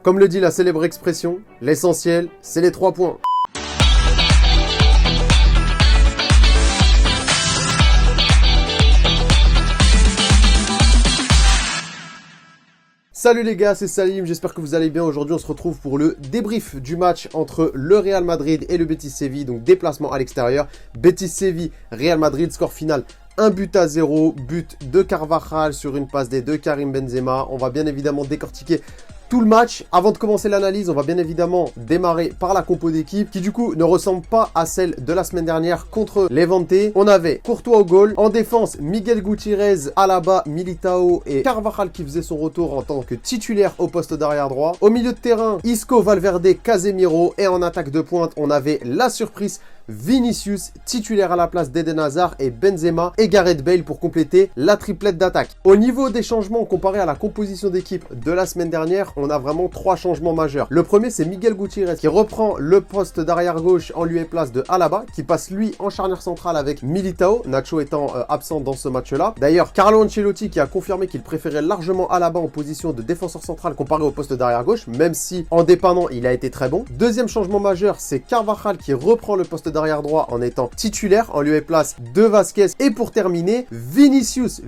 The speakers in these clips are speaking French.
Comme le dit la célèbre expression, l'essentiel, c'est les 3 points. Salut les gars, c'est Salim, j'espère que vous allez bien. Aujourd'hui, on se retrouve pour le débrief du match entre le Real Madrid et le Betis Séville, donc déplacement à l'extérieur. Betis Séville, Real Madrid, score final 1-0, but de Carvajal sur une passe des deux Karim Benzema. On va bien évidemment décortiquer tout le match. Avant de commencer l'analyse, on va bien évidemment démarrer par la compo d'équipe qui du coup ne ressemble pas à celle de la semaine dernière contre Levante. On avait Courtois au goal. En défense, Miguel Gutiérrez, Alaba, Militao et Carvajal qui faisait son retour en tant que titulaire au poste d'arrière droit. Au milieu de terrain, Isco, Valverde, Casemiro. Et en attaque de pointe, on avait la surprise Vinicius, titulaire à la place d'Eden Hazard et Benzema et Gareth Bale pour compléter la triplette d'attaque. Au niveau des changements comparé à la composition d'équipe de la semaine dernière, on a vraiment 3 changements majeurs. Le premier, c'est Miguel Gutiérrez qui reprend le poste d'arrière gauche en lieu et place de Alaba, qui passe lui en charnière centrale avec Militao, Nacho étant absent dans ce match-là. D'ailleurs, Carlo Ancelotti qui a confirmé qu'il préférait largement Alaba en position de défenseur central comparé au poste d'arrière gauche, même si en dépendant, il a été très bon. Deuxième changement majeur, c'est Carvajal qui reprend le poste d'arrière droit en étant titulaire en lieu et place de Vasquez. Et pour terminer, Vinicius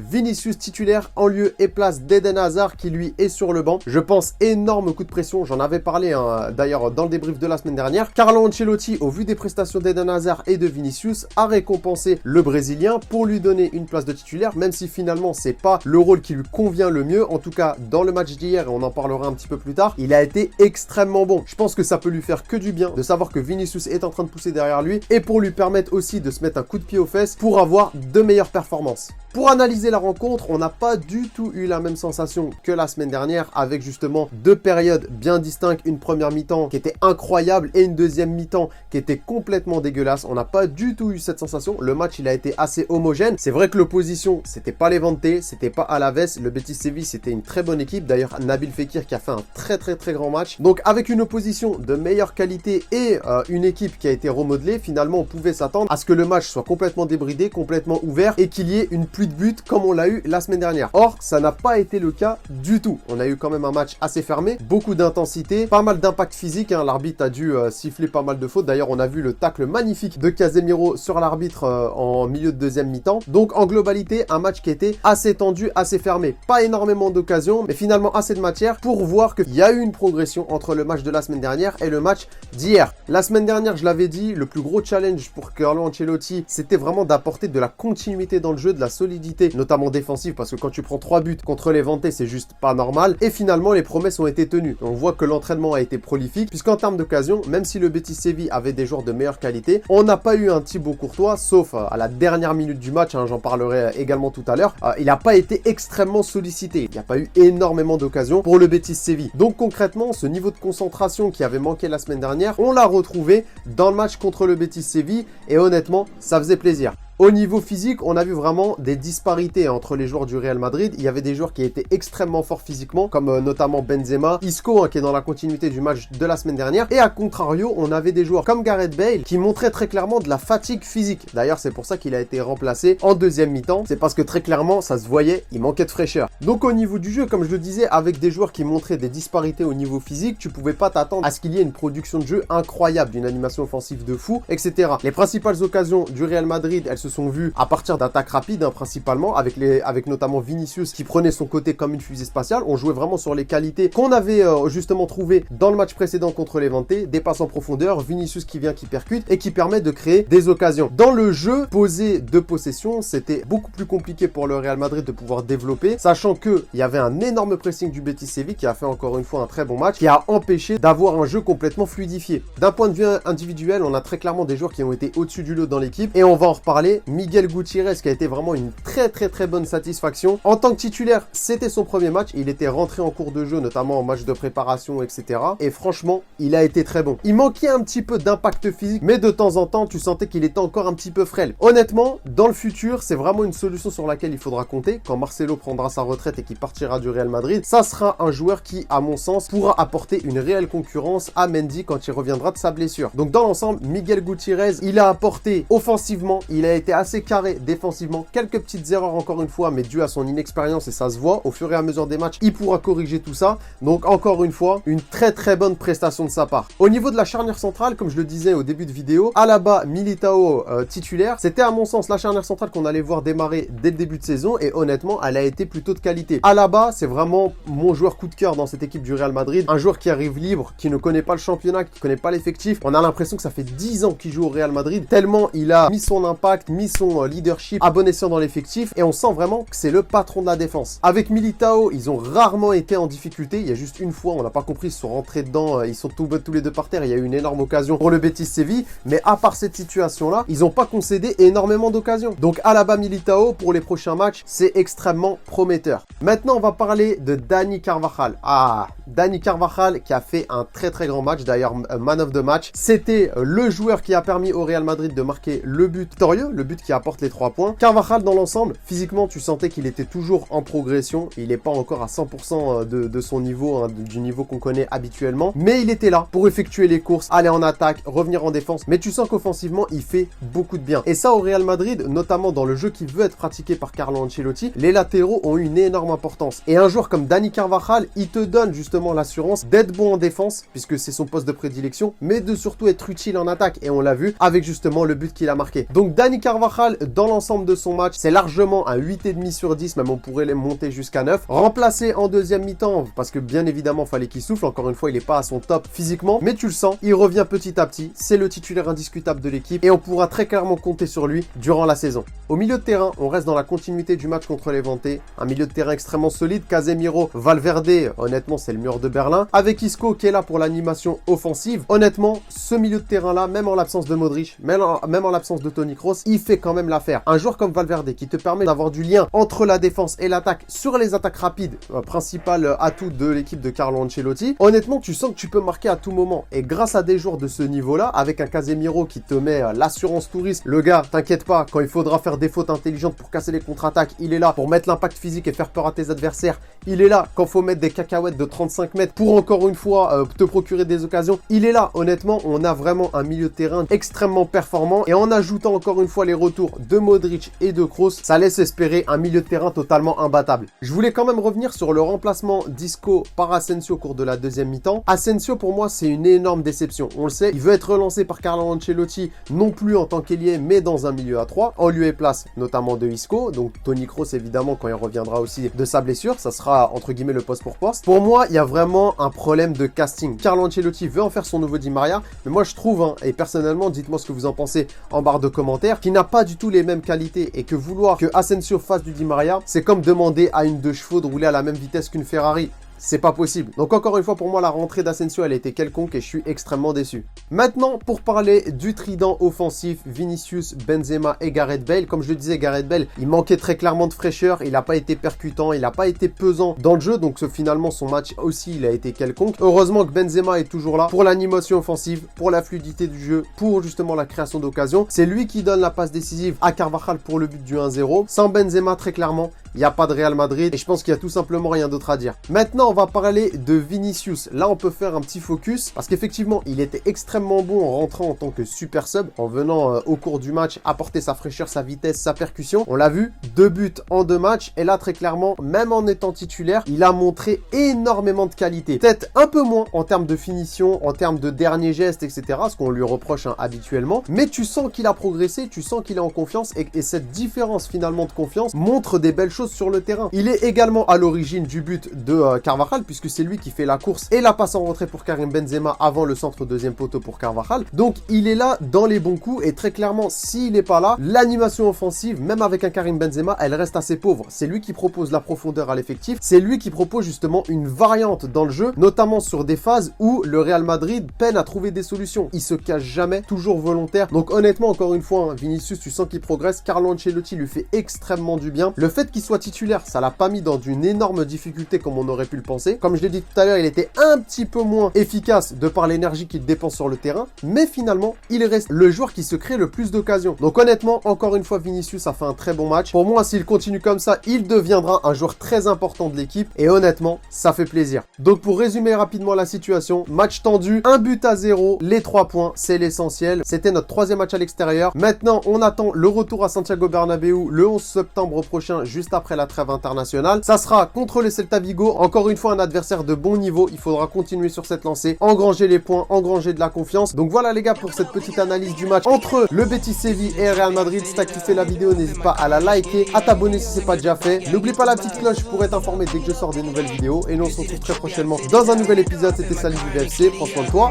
titulaire en lieu et place d'Eden Hazard qui lui est sur le banc. Je pense énorme coup de pression, j'en avais parlé d'ailleurs dans le débrief de la semaine dernière. Carlo Ancelotti, au vu des prestations d'Eden Hazard et de Vinicius, a récompensé le Brésilien pour lui donner une place de titulaire, même si finalement c'est pas le rôle qui lui convient le mieux. En tout cas, dans le match d'hier, et on en parlera un petit peu plus tard, il a été extrêmement bon. Je pense que ça peut lui faire que du bien de savoir que Vinicius est en train de pousser derrière lui et pour lui permettre aussi de se mettre un coup de pied aux fesses pour avoir de meilleures performances. Pour analyser la rencontre, on n'a pas du tout eu la même sensation que la semaine dernière avec justement 2 périodes bien distinctes. Une première mi-temps qui était incroyable et une deuxième mi-temps qui était complètement dégueulasse. On n'a pas du tout eu cette sensation. Le match, il a été assez homogène. C'est vrai que l'opposition, c'était pas Levante, c'était pas Alaves. Le Betis Séville, c'était une très bonne équipe. D'ailleurs, Nabil Fekir qui a fait un très grand match. Donc avec une opposition de meilleure qualité et une équipe qui a été remodelée, finalement, on pouvait s'attendre à ce que le match soit complètement débridé, complètement ouvert et qu'il y ait une pluie de buts comme on l'a eu la semaine dernière. Or, ça n'a pas été le cas du tout. On a eu quand même un match assez fermé, beaucoup d'intensité, pas mal d'impact physique. L'arbitre a dû siffler pas mal de fautes. D'ailleurs, on a vu le tacle magnifique de Casemiro sur l'arbitre en milieu de deuxième mi-temps. Donc, en globalité, un match qui était assez tendu, assez fermé. Pas énormément d'occasions, mais finalement assez de matière pour voir qu'il y a eu une progression entre le match de la semaine dernière et le match d'hier. La semaine dernière, je l'avais dit, le plus gros challenge pour Carlo Ancelotti, c'était vraiment d'apporter de la continuité dans le jeu, de la solidité, notamment défensive, parce que quand tu prends 3 buts contre les Levante, c'est juste pas normal. Et finalement, les promesses ont été tenues. On voit que l'entraînement a été prolifique, puisqu'en termes d'occasion, même si le Betis Séville avait des joueurs de meilleure qualité, on n'a pas eu un Thibaut Courtois, sauf à la dernière minute du match, j'en parlerai également tout à l'heure. Il n'a pas été extrêmement sollicité. Il n'y a pas eu énormément d'occasions pour le Betis Séville. Donc concrètement, ce niveau de concentration qui avait manqué la semaine dernière, on l'a retrouvé dans le match contre le Betis Séville, et honnêtement, ça faisait plaisir. Au niveau physique, on a vu vraiment des disparités entre les joueurs du Real Madrid. Il y avait des joueurs qui étaient extrêmement forts physiquement, comme notamment Benzema, Isco, qui est dans la continuité du match de la semaine dernière. Et à contrario, on avait des joueurs comme Gareth Bale qui montraient très clairement de la fatigue physique. D'ailleurs, c'est pour ça qu'il a été remplacé en deuxième mi-temps. C'est parce que très clairement, ça se voyait, il manquait de fraîcheur. Donc au niveau du jeu, comme je le disais, avec des joueurs qui montraient des disparités au niveau physique, tu pouvais pas t'attendre à ce qu'il y ait une production de jeu incroyable, d'une animation offensive de fou, etc. Les principales occasions du Real Madrid, elles se sont vues à partir d'attaques rapides, principalement, avec notamment Vinicius qui prenait son côté comme une fusée spatiale. On jouait vraiment sur les qualités qu'on avait justement trouvées dans le match précédent contre Levante, des passes en profondeur, Vinicius qui vient, qui percute et qui permet de créer des occasions. Dans le jeu posé de possession, c'était beaucoup plus compliqué pour le Real Madrid de pouvoir développer, sachant qu'il y avait un énorme pressing du Betis Séville qui a fait encore une fois un très bon match, qui a empêché d'avoir un jeu complètement fluidifié. D'un point de vue individuel, on a très clairement des joueurs qui ont été au-dessus du lot dans l'équipe et on va en reparler. Miguel Gutiérrez qui a été vraiment une très bonne satisfaction. En tant que titulaire, c'était son premier match. Il était rentré en cours de jeu, notamment en match de préparation, etc. Et franchement, il a été très bon. Il manquait un petit peu d'impact physique, mais de temps en temps, tu sentais qu'il était encore un petit peu frêle. Honnêtement, dans le futur, c'est vraiment une solution sur laquelle il faudra compter. Quand Marcelo prendra sa retraite et qu'il partira du Real Madrid, ça sera un joueur qui, à mon sens, pourra apporter une réelle concurrence à Mendy quand il reviendra de sa blessure. Donc dans l'ensemble, Miguel Gutiérrez, il a apporté offensivement, il a été été assez carré défensivement. Quelques petites erreurs encore une fois, mais dû à son inexpérience et ça se voit. Au fur et à mesure des matchs, il pourra corriger tout ça. Donc encore une fois, une très bonne prestation de sa part. Au niveau de la charnière centrale, comme je le disais au début de vidéo, Alaba, Militao titulaire, c'était à mon sens la charnière centrale qu'on allait voir démarrer dès le début de saison et honnêtement, elle a été plutôt de qualité. Alaba, c'est vraiment mon joueur coup de cœur dans cette équipe du Real Madrid. Un joueur qui arrive libre, qui ne connaît pas le championnat, qui ne connaît pas l'effectif. On a l'impression que ça fait 10 ans qu'il joue au Real Madrid, tellement il a mis son impact, mis son leadership à bon escient dans l'effectif et on sent vraiment que c'est le patron de la défense. Avec Militao, ils ont rarement été en difficulté. Il y a juste une fois, on n'a pas compris, ils sont rentrés dedans, ils sont tous les deux par terre. Il y a eu une énorme occasion pour le Betis Séville, mais à part cette situation-là, ils n'ont pas concédé énormément d'occasions. Donc Alaba, Militao, pour les prochains matchs, c'est extrêmement prometteur. Maintenant, on va parler de Dani Carvajal. Ah, Dani Carvajal qui a fait un très grand match, d'ailleurs man of the match. C'était le joueur qui a permis au Real Madrid de marquer le but victorieux, le but qui apporte les 3 points. Carvajal dans l'ensemble, physiquement tu sentais qu'il était toujours en progression, il n'est pas encore à 100% de son niveau, hein, du niveau qu'on connaît habituellement, mais il était là pour effectuer les courses, aller en attaque, revenir en défense, mais tu sens qu'offensivement il fait beaucoup de bien. Et ça au Real Madrid, notamment dans le jeu qui veut être pratiqué par Carlo Ancelotti, les latéraux ont une énorme importance. Et un joueur comme Dani Carvajal, il te donne justement l'assurance d'être bon en défense, puisque c'est son poste de prédilection, mais de surtout être utile en attaque. Et on l'a vu avec justement le but qu'il a marqué. Donc Dani Carvajal, dans l'ensemble de son match, c'est largement un 8,5 sur 10, même on pourrait les monter jusqu'à 9. Remplacé en deuxième mi-temps, parce que bien évidemment, fallait qu'il souffle. Encore une fois, il n'est pas à son top physiquement, mais tu le sens, il revient petit à petit. C'est le titulaire indiscutable de l'équipe et on pourra très clairement compter sur lui durant la saison. Au milieu de terrain, on reste dans la continuité du match contre Levante. Un milieu de terrain extrêmement solide. Casemiro, Valverde, honnêtement, c'est le mur de Berlin. Avec Isco qui est là pour l'animation offensive. Honnêtement, ce milieu de terrain-là, même en l'absence de Modric, même en l'absence de Toni Kroos, il fait quand même l'affaire. Un joueur comme Valverde qui te permet d'avoir du lien entre la défense et l'attaque sur les attaques rapides, principal atout de l'équipe de Carlo Ancelotti. Honnêtement, tu sens que tu peux marquer à tout moment. Et grâce à des joueurs de ce niveau-là, avec un Casemiro qui te met l'assurance touriste, le gars, t'inquiète pas, quand il faudra faire des fautes intelligentes pour casser les contre-attaques, il est là pour mettre l'impact physique et faire peur à tes adversaires. Il est là quand faut mettre des cacahuètes de 35 mètres pour encore une fois te procurer des occasions. Il est là. Honnêtement, on a vraiment un milieu de terrain extrêmement performant et en ajoutant encore une fois les retours de Modric et de Kroos, ça laisse espérer un milieu de terrain totalement imbattable. Je voulais quand même revenir sur le remplacement d'Isco par Asensio au cours de la deuxième mi-temps. Asensio, pour moi, c'est une énorme déception. On le sait, il veut être relancé par Carlo Ancelotti, non plus en tant qu'ailier, mais dans un milieu à 3, en lieu et place notamment de Isco. Donc Toni Kroos, évidemment, quand il reviendra aussi de sa blessure, ça sera entre guillemets le poste pour poste. Pour moi, il y a vraiment un problème de casting. Carlo Ancelotti veut en faire son nouveau Di Maria, mais moi je trouve, hein, et personnellement, dites-moi ce que vous en pensez en barre de commentaires, qu'il n'a pas du tout les mêmes qualités et que vouloir que Asensio fasse du Di Maria, c'est comme demander à une 2 chevaux de rouler à la même vitesse qu'une Ferrari. C'est pas possible. Donc encore une fois, pour moi, la rentrée d'Asensio, elle était quelconque et je suis extrêmement déçu. Maintenant, pour parler du trident offensif, Vinicius, Benzema et Gareth Bale. Comme je le disais, Gareth Bale, il manquait très clairement de fraîcheur. Il n'a pas été percutant, il n'a pas été pesant dans le jeu. Donc finalement, son match aussi, il a été quelconque. Heureusement que Benzema est toujours là pour l'animation offensive, pour la fluidité du jeu, pour justement la création d'occasions. C'est lui qui donne la passe décisive à Carvajal pour le but du 1-0. Sans Benzema, très clairement, il n'y a pas de Real Madrid et je pense qu'il y a tout simplement rien d'autre à dire. Maintenant, on va parler de Vinicius. Là, on peut faire un petit focus parce qu'effectivement, il était extrêmement bon en rentrant en tant que super sub, en venant au cours du match apporter sa fraîcheur, sa vitesse, sa percussion. On l'a vu, 2 buts en 2 matchs et là, très clairement, même en étant titulaire, il a montré énormément de qualité. Peut-être un peu moins en termes de finition, en termes de dernier geste, etc., ce qu'on lui reproche habituellement, mais tu sens qu'il a progressé, tu sens qu'il est en confiance et cette différence finalement de confiance montre des belles choses sur le terrain. Il est également à l'origine du but de Carvajal puisque c'est lui qui fait la course et la passe en retrait pour Karim Benzema avant le centre deuxième poteau pour Carvajal. Donc il est là dans les bons coups et très clairement s'il n'est pas là, l'animation offensive, même avec un Karim Benzema, elle reste assez pauvre. C'est lui qui propose la profondeur à l'effectif, c'est lui qui propose justement une variante dans le jeu, notamment sur des phases où le Real Madrid peine à trouver des solutions. Il se cache jamais, toujours volontaire. Donc honnêtement, encore une fois, hein, Vinicius, tu sens qu'il progresse. Carlo Ancelotti lui fait extrêmement du bien. Le fait qu'il soit titulaire, ça l'a pas mis dans une énorme difficulté comme on aurait pu le pensez. Comme je l'ai dit tout à l'heure, il était un petit peu moins efficace de par l'énergie qu'il dépense sur le terrain, mais finalement, il reste le joueur qui se crée le plus d'occasions. Donc honnêtement, encore une fois, Vinicius a fait un très bon match. Pour moi, s'il continue comme ça, il deviendra un joueur très important de l'équipe et honnêtement, ça fait plaisir. Donc pour résumer rapidement la situation, match tendu, 1-0, les 3 points, c'est l'essentiel. C'était notre 3e match à l'extérieur. Maintenant, on attend le retour à Santiago Bernabéu le 11 septembre prochain, juste après la trêve internationale. Ça sera contre le Celta Vigo. Encore une fois, un adversaire de bon niveau. Il faudra continuer sur cette lancée, engranger les points, engranger de la confiance. Donc voilà les gars pour cette petite analyse du match entre le Betis Séville et Real Madrid. Si t'as kiffé la vidéo, n'hésite pas à la liker, à t'abonner si c'est pas déjà fait. N'oublie pas la petite cloche pour être informé dès que je sors des nouvelles vidéos. Et nous on se retrouve très prochainement dans un nouvel épisode. C'était Salut du VFC. Prends soin de toi.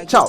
Ciao.